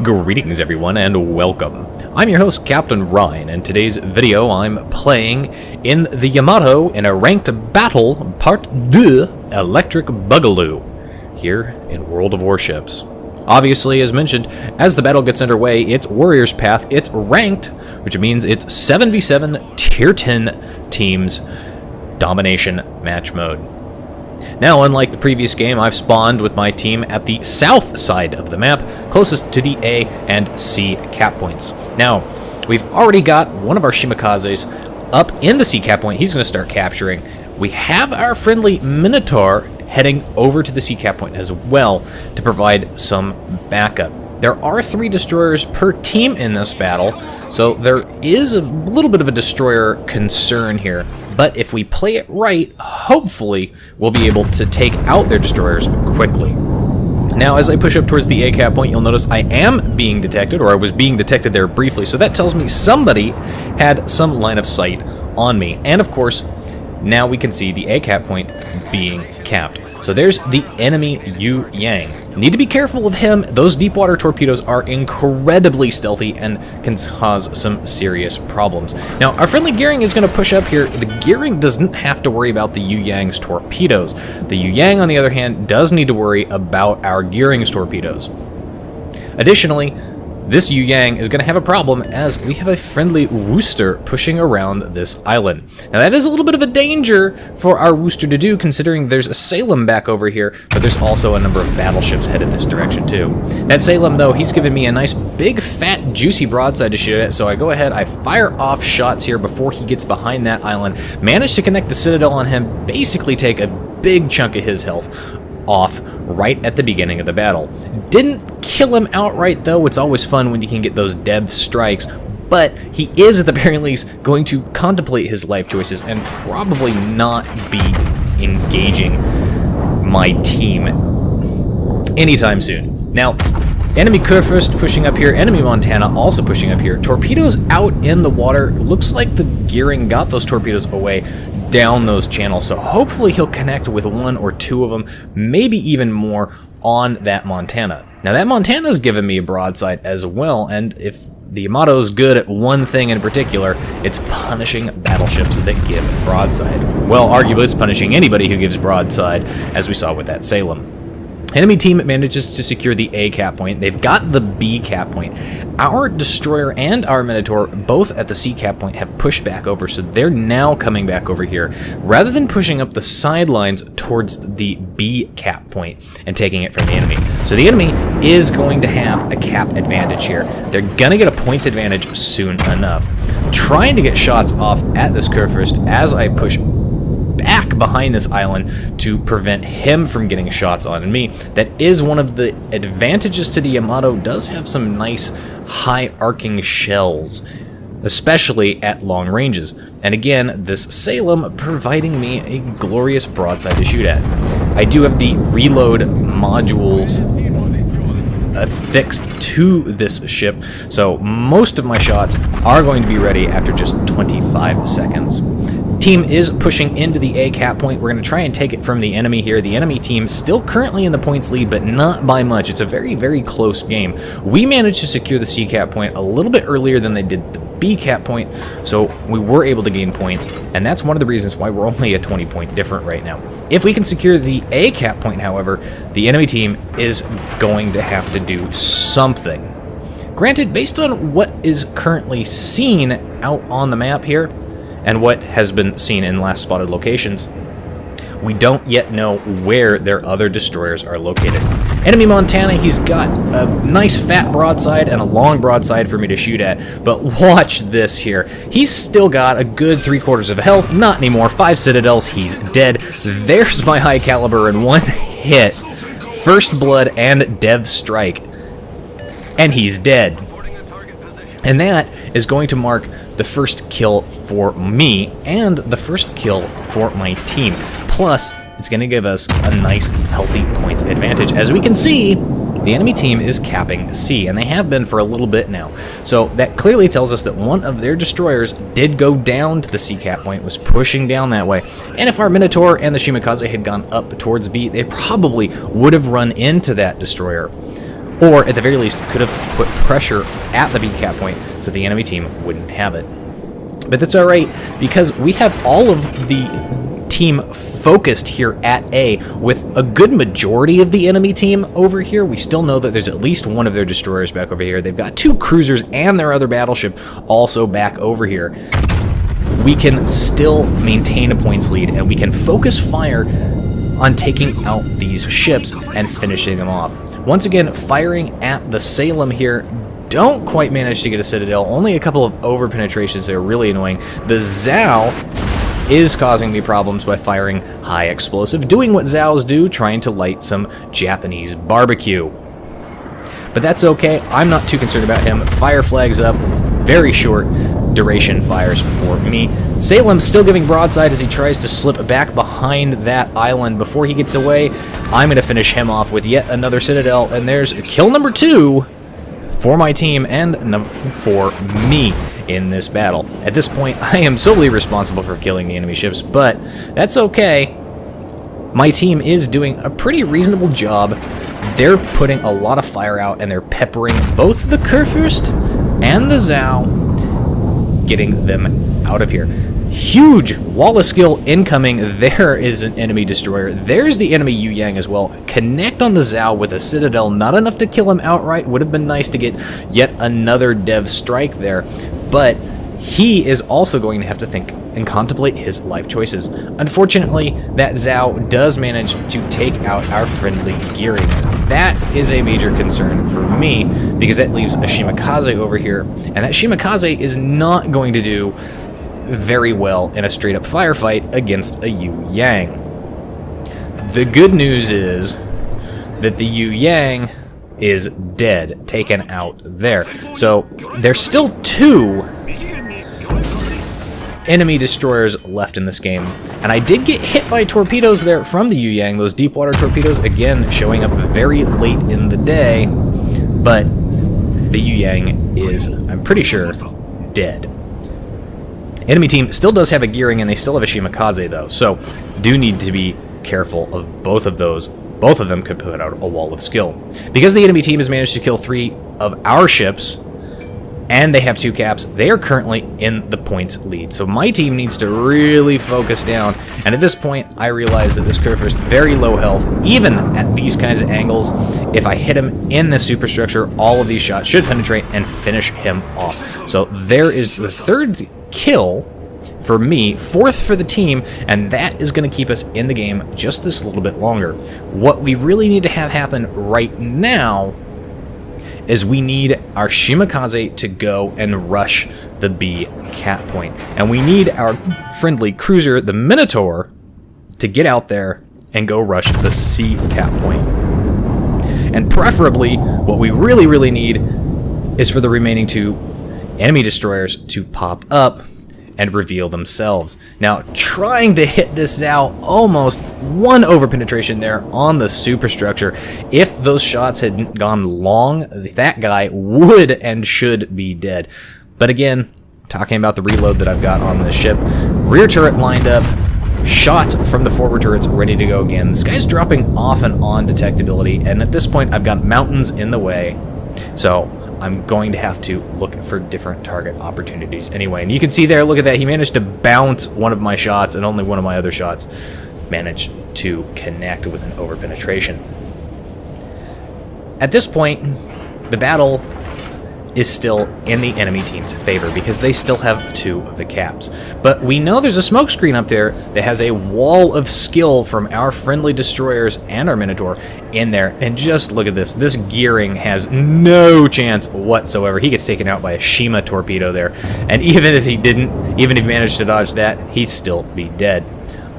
Greetings everyone and welcome. I'm your host Captain Ryan, and today's video I'm playing in the Yamato in a ranked battle part 2 electric boogaloo here in World of Warships. Obviously, as mentioned, as the battle gets underway, it's Warrior's Path, it's ranked, which means it's 7v7 tier 10 teams domination match mode. Now, unlike the previous game, I've spawned with my team at the south side of the map, closest to the A and C cap points. Now, we've already got one of our Shimikazes up in the C cap point. He's going to start capturing. We have our friendly Minotaur heading over to the C cap point as well to provide some backup. There are 3 destroyers per team in this battle, so there is a little bit of a destroyer concern here. But if we play it right, hopefully we'll be able to take out their destroyers quickly. Now, as I push up towards the A cap point, you'll notice I am being detected, or I was being detected there briefly, so that tells me somebody had some line of sight on me. And of course, now we can see the A cap point being capped. So there's the enemy Yu Yang. Need to be careful of him. Those deep water torpedoes are incredibly stealthy and can cause some serious problems. Now, our friendly Gearing is going to push up here. The Gearing doesn't have to worry about the Yu Yang's torpedoes. The Yu Yang, on the other hand, does need to worry about our Gearing's torpedoes. Additionally, this Yu Yang is going to have a problem as we have a friendly Wooster pushing around this island. Now that is a little bit of a danger for our Wooster to do, considering there's a Salem back over here, but there's also a number of battleships headed this direction too. That Salem, though, he's given me a nice big fat juicy broadside to shoot at, so I go ahead, I fire off shots here before he gets behind that island, manage to connect the Citadel on him, basically take a big chunk of his health off right at the beginning of the battle. Didn't kill him outright though. It's always fun when you can get those dev strikes, but he is at the very least going to contemplate his life choices and probably not be engaging my team anytime soon. Now, enemy Kurfürst pushing up here, enemy Montana also pushing up here. Torpedoes out in the water. Looks like the Gearing got those torpedoes away down those channels, so hopefully he'll connect with 1 or 2 of them, maybe even more on that Montana. Now that Montana's given me a broadside as well, and if the Yamato's good at one thing in particular, it's punishing battleships that give broadside. Well, arguably it's punishing anybody who gives broadside, as we saw with that Salem. Enemy team manages to secure the A cap point. They've got the B cap point. Our destroyer and our Minotaur, both at the C cap point, have pushed back over, so they're now coming back over here, rather than pushing up the sidelines towards the B cap point and taking it from the enemy. So the enemy is going to have a cap advantage here. They're gonna get a points advantage soon enough. Trying to get shots off at this Kurfürst as I push back behind this island to prevent him from getting shots on me. That is one of the advantages to the Yamato. Does have some nice high arcing shells, especially at long ranges. And again, this Salem providing me a glorious broadside to shoot at. I do have the reload modules affixed to this ship, so most of my shots are going to be ready after just 25 seconds. Team is pushing into the A cap point. We're going to try and take it from the enemy here. The enemy team still currently in the points lead, but not by much. It's a very, very close game. We managed to secure the C cap point a little bit earlier than they did the B cap point, so we were able to gain points, and that's one of the reasons why we're only a 20-point different right now. If we can secure the A cap point, however, the enemy team is going to have to do something. Granted, based on what is currently seen out on the map here, and what has been seen in last spotted locations, we don't yet know where their other destroyers are located. Enemy Montana, he's got a nice fat broadside and a long broadside for me to shoot at, but watch this here. He's still got a good 3/4 of health, not anymore, 5 citadels, he's dead. There's my high caliber in one hit. First blood and dev strike, and he's dead. And that is going to mark the first kill for me and the first kill for my team. Plus, it's going to give us a nice, healthy points advantage. As we can see, the enemy team is capping C, and they have been for a little bit now. So that clearly tells us that one of their destroyers did go down to the C cap point, was pushing down that way. And if our Minotaur and the Shimikaze had gone up towards B, they probably would have run into that destroyer. or at the very least could have put pressure at the B cap point so the enemy team wouldn't have it. But that's alright, because we have all of the team focused here at A, with a good majority of the enemy team over here. We still know that there's at least one of their destroyers back over here. They've got 2 cruisers and their other battleship also back over here. We can still maintain a points lead, and we can focus fire on taking out these ships and finishing them off. Once again, firing at the Salem here, don't quite manage to get a Citadel. Only a couple of over penetrations there, really annoying. The Zhao is causing me problems by firing high explosive, doing what Zhaos do, trying to light some Japanese barbecue. But that's okay, I'm not too concerned about him. Fire flags up, very short duration fires for me. Salem's still giving broadside as he tries to slip back behind that island. Before he gets away, I'm going to finish him off with yet another Citadel, and there's kill number 2 for my team and for me in this battle. At this point, I am solely responsible for killing the enemy ships, but that's okay. My team is doing a pretty reasonable job. They're putting a lot of fire out, and they're peppering both the Kurfürst and the Zhao, getting them out of here. Huge wall of skill incoming. There is an enemy destroyer. There's the enemy Yu Yang as well. Connect on the Zhao with a Citadel. Not enough to kill him outright. Would have been nice to get yet another dev strike there, but he is also going to have to think and contemplate his life choices. Unfortunately, that Zhao does manage to take out our friendly gearing. That is a major concern for me, because that leaves a Shimakaze over here, and that Shimakaze is not going to do very well in a straight-up firefight against a Yu Yang. The good news is that the Yu Yang is dead, taken out there. So there's still 2 enemy destroyers left in this game, and I did get hit by torpedoes there from the Yu Yang, those deep water torpedoes, again showing up very late in the day, but the Yu Yang is, I'm pretty sure, dead. Enemy team still does have a gearing, and they still have a Shimakaze though, so do need to be careful of both of those. Both of them could put out a wall of skill. Because the enemy team has managed to kill 3 of our ships, and they have 2 caps, they are currently in the points lead. So my team needs to really focus down, and at this point I realize that this Kurfürst, very low health, even at these kinds of angles. If I hit him in the superstructure, all of these shots should penetrate and finish him off. So there is the 3rd kill for me, 4th for the team, and that is going to keep us in the game just this little bit longer. What we really need to have happen right now is we need our Shimakaze to go and rush the B cap point. And we need our friendly cruiser, the Minotaur, to get out there and go rush the C cap point. And preferably, what we really need is for the remaining 2 enemy destroyers to pop up and reveal themselves. Now, trying to hit this Zhao, almost 1 over penetration there on the superstructure. If those shots had gone long, that guy would and should be dead. But again, talking about the reload that I've got on the ship, rear turret lined up, shots from the forward turrets ready to go again. This guy's dropping off and on detectability, and at this point I've got mountains in the way, so I'm going to have to look for different target opportunities anyway. And you can see there, look at that, he managed to bounce one of my shots, and only one of my other shots managed to connect with an over-penetration. At this point, the battle is still in the enemy team's favor because they still have 2 of the caps. But we know there's a smoke screen up there that has a wall of skill from our friendly destroyers and our Minotaur in there. And just look at this. This gearing has no chance whatsoever. He gets taken out by a Shima torpedo there. And even if he didn't, even if he managed to dodge that, he'd still be dead.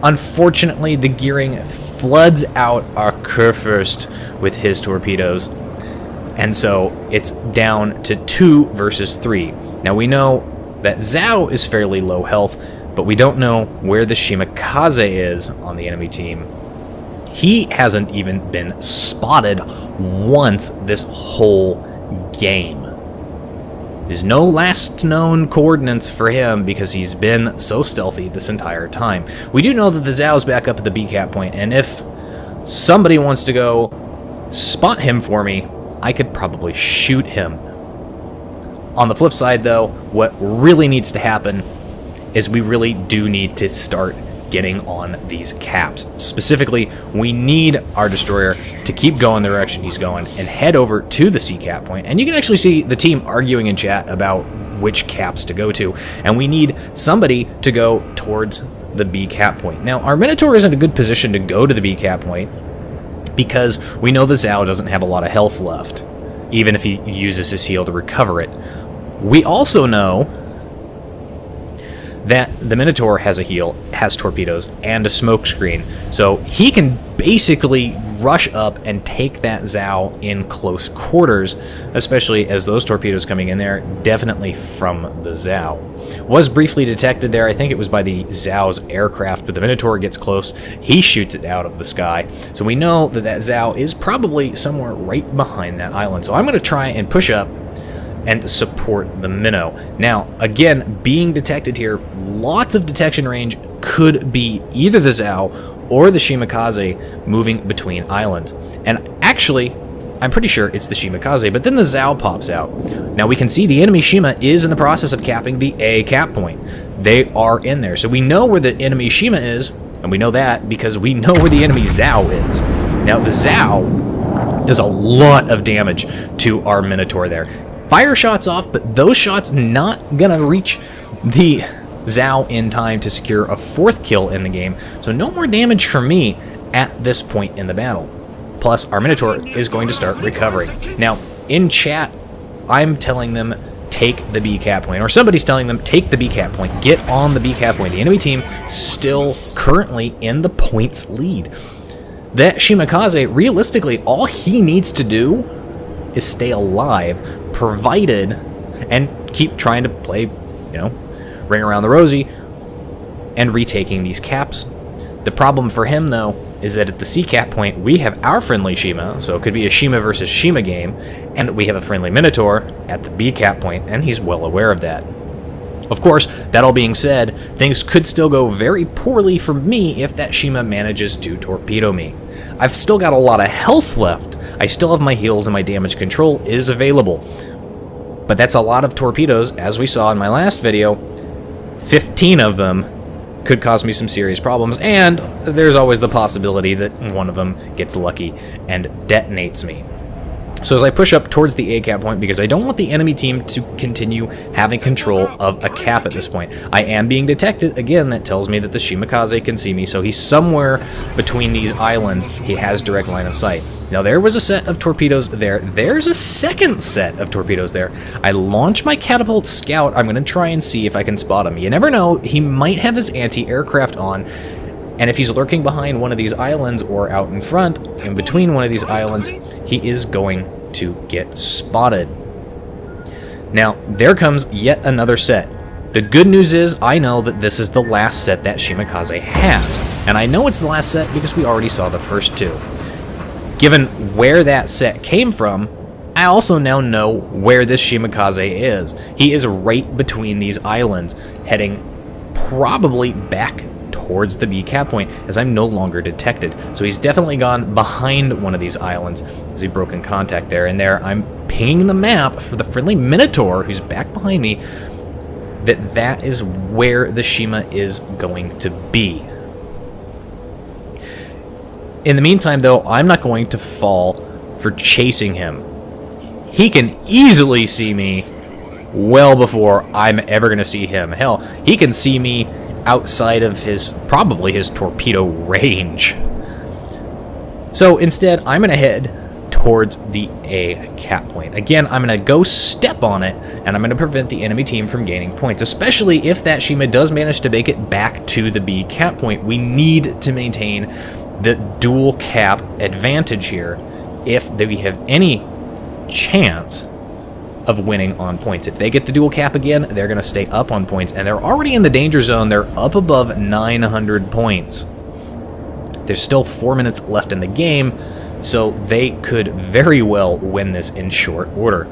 Unfortunately, the gearing floods out our Kurfürst with his torpedoes. And so it's down to 2 versus 3. Now we know that Zhao is fairly low health, but we don't know where the Shimakaze is on the enemy team. He hasn't even been spotted once this whole game. There's no last known coordinates for him because he's been so stealthy this entire time. We do know that the Zhao's back up at the B cap point, and if somebody wants to go spot him for me, I could probably shoot him. On the flip side, though, what really needs to happen is we really do need to start getting on these caps. Specifically, we need our destroyer to keep going the direction he's going and head over to the C cap point. And you can actually see the team arguing in chat about which caps to go to. And we need somebody to go towards the B cap point. Now, our Minotaur is in a good position to go to the B cap point because we know the Zhao doesn't have a lot of health left, even if he uses his heal to recover it. We also know that the Minotaur has a heal, has torpedoes, and a smoke screen. So he can basically rush up and take that Zhao in close quarters, especially as those torpedoes coming in there, definitely from the Zhao. Was briefly detected there, I think it was by the Zhao's aircraft, but the Minotaur gets close, he shoots it out of the sky. So we know that that Zhao is probably somewhere right behind that island. So I'm going to try and push up and support the Minnow. Now, again, being detected here, lots of detection range could be either the Zhao or the Shimakaze moving between islands. And actually, I'm pretty sure it's the Shimakaze, but then the Zhao pops out. Now we can see the enemy Shima is in the process of capping the A cap point. They are in there. So we know where the enemy Shima is, and we know that because we know where the enemy Zhao is. Now the Zhao does a lot of damage to our Minotaur there. Fire shots off, but those shots not gonna reach the Zhao in time to secure a 4th kill in the game, so no more damage from me at this point in the battle. Plus, our Minotaur is going to start recovering. Now, in chat, I'm telling them take the B cap point, or somebody's telling them take the B cap point, get on the B cap point. The enemy team still currently in the points lead. That Shimakaze, realistically, all he needs to do is stay alive, provided, and keep trying to play, ring around the rosy and retaking these caps. The problem for him, though, is that at the C cap point, we have our friendly Shima, so it could be a Shima versus Shima game, and we have a friendly Minotaur at the B cap point, and he's well aware of that. Of course, that all being said, things could still go very poorly for me if that Shima manages to torpedo me. I've still got a lot of health left. I still have my heals and my damage control is available. But that's a lot of torpedoes, as we saw in my last video. 15 of them could cause me some serious problems, and there's always the possibility that one of them gets lucky and detonates me. So as I push up towards the A cap point, because I don't want the enemy team to continue having control of a cap at this point. I am being detected. Again, that tells me that the Shimakaze can see me, so he's somewhere between these islands. He has direct line of sight. Now there was a set of torpedoes there. There's a second set of torpedoes there. I launch my catapult scout. I'm going to try and see if I can spot him. You never know. He might have his anti-aircraft on. And if he's lurking behind one of these islands or out in front, in between one of these islands, he is going to get spotted. Now, there comes yet another set. The good news is I know that this is the last set that Shimakaze has. And I know it's the last set because we already saw the first two. Given where that set came from, I also now know where this Shimakaze is. He is right between these islands, heading probably back towards the B cap point, as I'm no longer detected. So he's definitely gone behind one of these islands as he broke in contact there. And there I'm pinging the map for the friendly Minotaur, who's back behind me, that is where the Shima is going to be. In the meantime, though, I'm not going to fall for chasing him. He can easily see me well before I'm ever going to see him. Hell, he can see me outside of probably his torpedo range. So instead, I'm going to head towards the A cap point. Again, I'm going to go step on it, and I'm going to prevent the enemy team from gaining points, especially if that Shima does manage to make it back to the B cap point. We need to maintain the dual cap advantage here if we have any chance of winning on points. If they get the dual cap again, they're going to stay up on points, and they're already in the danger zone. They're up above 900 points. There's still 4 minutes left in the game, so they could very well win this in short order.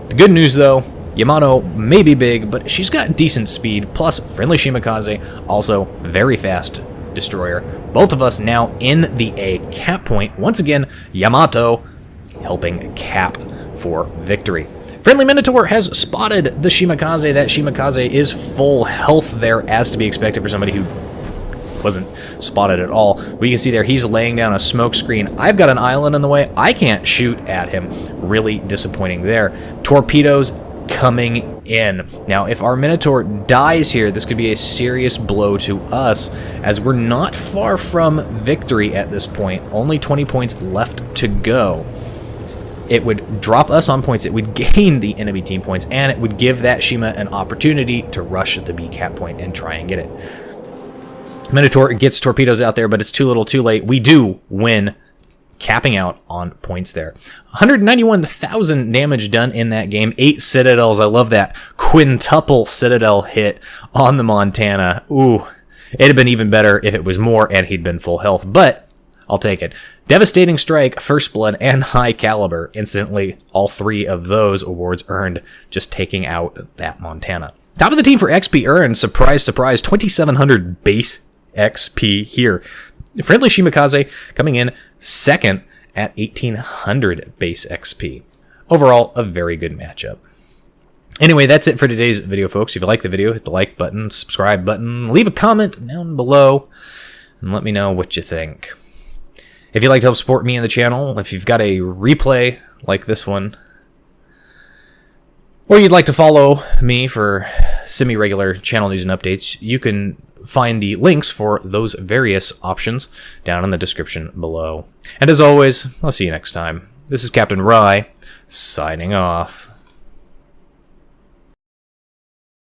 The good news, though, Yamato may be big, but she's got decent speed, plus friendly Shimakaze, also very fast destroyer. Both of us now in the A cap point. Once again, Yamato helping cap for victory. Friendly Minotaur has spotted the Shimakaze. That Shimakaze is full health there, as to be expected for somebody who wasn't spotted at all. We can see there he's laying down a smoke screen. I've got an island in the way. I can't shoot at him. Really disappointing there. Torpedoes coming in. Now, if our Minotaur dies here, this could be a serious blow to us, as we're not far from victory at this point. Only 20 points left to go. It would drop us on points, it would gain the enemy team points, and it would give that Shima an opportunity to rush the B cap point and try and get it. Minotaur gets torpedoes out there, but it's too little too late. We do win, capping out on points there. 191,000 damage done in that game. 8 citadels. I love that quintuple citadel hit on the Montana. Ooh, it'd have been even better if it was more and he'd been full health, but I'll take it. Devastating Strike, First Blood, and High Caliber. Instantly, all 3 of those awards earned just taking out that Montana. Top of the team for XP earned, surprise, surprise, 2,700 base XP here. Friendly Shimakaze coming in second at 1,800 base XP. Overall, a very good matchup. Anyway, that's it for today's video, folks. If you like the video, hit the like button, subscribe button, leave a comment down below, and let me know what you think. If you'd like to help support me and the channel, if you've got a replay like this one, or you'd like to follow me for semi-regular channel news and updates, you can find the links for those various options down in the description below. And as always, I'll see you next time. This is Captain Rye, signing off.